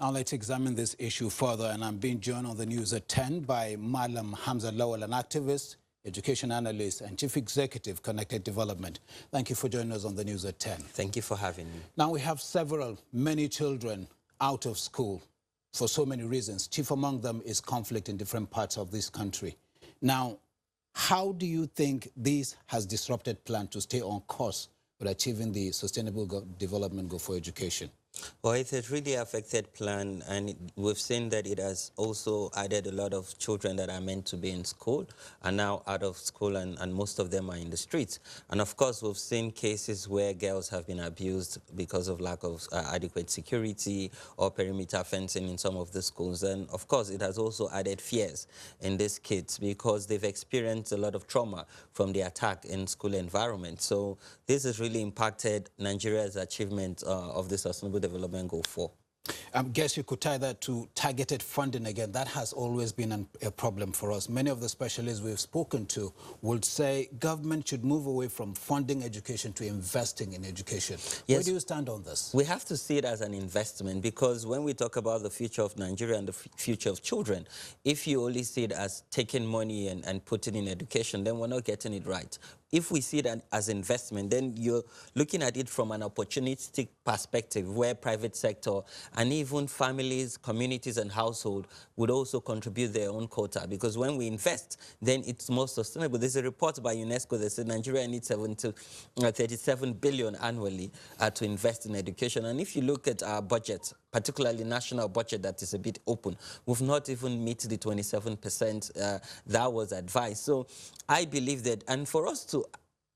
Now let's examine this issue further, and I'm being joined on the news at 10 by Malam Hamza Lawal, an activist, education analyst, and chief executive, Connected Development. Thank you for joining us on the news at 10. Thank you for having me. Now we have many children out of school for so many reasons. Chief among them is conflict in different parts of this country. Now, how do you think this has disrupted plan to stay on course with achieving the sustainable development goal for education? Well, it has really affected plan, and we've seen that it has also added a lot of children that are meant to be in school are now out of school, and most of them are in the streets. And of course, we've seen cases where girls have been abused because of lack of adequate security or perimeter fencing in some of the schools. And of course, it has also added fears in these kids because they've experienced a lot of trauma from the attack in school environment. So this has really impacted Nigeria's achievement of the Sustainable Development Goal 4. I guess you could tie that to targeted funding again. That has always been a problem for us. Many of the specialists we've spoken to would say government should move away from funding education to investing in education. Yes. Where do you stand on this? We have to see it as an investment, because when we talk about the future of Nigeria and the future of children, if you only see it as taking money and putting in education, then we're not getting it right. If we see it as investment, then you're looking at it from an opportunistic perspective where private sector and even families, communities and households would also contribute their own quota, because when we invest, then it's more sustainable. There's a report by UNESCO that said Nigeria needs 37 billion annually to invest in education. And if you look at our budget, particularly national budget that is a bit open, we've not even met the 27% that was advised. So I believe that, and for us to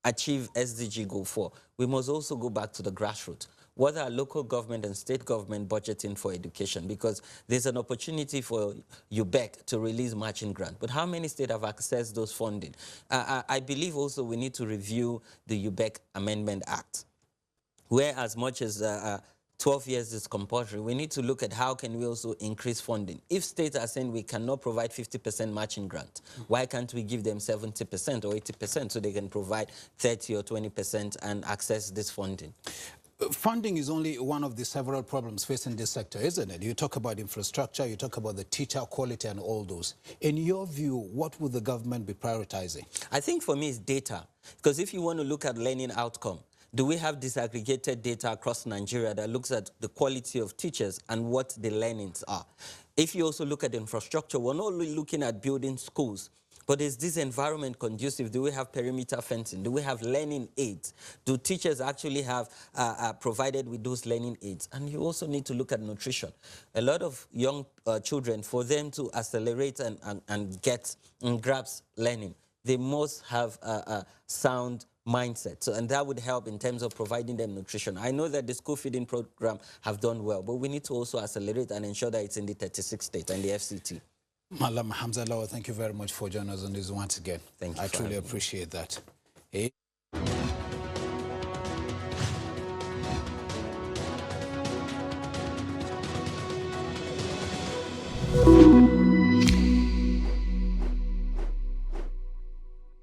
achieve SDG Goal 4, we must also go back to the grassroots. What are local government and state government budgeting for education? Because there's an opportunity for UBEC to release matching grant. But how many states have accessed those funding? I believe also we need to review the UBEC Amendment Act, where as much as 12 years is compulsory, we need to look at how can we also increase funding. If states are saying we cannot provide 50% matching grant, why can't we give them 70% or 80% so they can provide 30 or 20% and access this funding? Funding is only one of the several problems facing this sector, isn't it? You talk about infrastructure, you talk about the teacher quality and all those. In your view, what would the government be prioritizing? I think for me it's data. Because if you want to look at learning outcome, do we have disaggregated data across Nigeria that looks at the quality of teachers and what the learnings are? If you also look at infrastructure, we're not only looking at building schools, but is this environment conducive? Do we have perimeter fencing? Do we have learning aids? Do teachers actually have provided with those learning aids? And you also need to look at nutrition. A lot of young children, for them to accelerate and get and grasp learning, they must have a sound mindset. So, and that would help in terms of providing them nutrition. I know that the school feeding program have done well, but we need to also accelerate and ensure that it's in the 36 states and the FCT. Malam Hamza Lawal, thank you very much for joining us on this once again. Thank you. I truly appreciate that.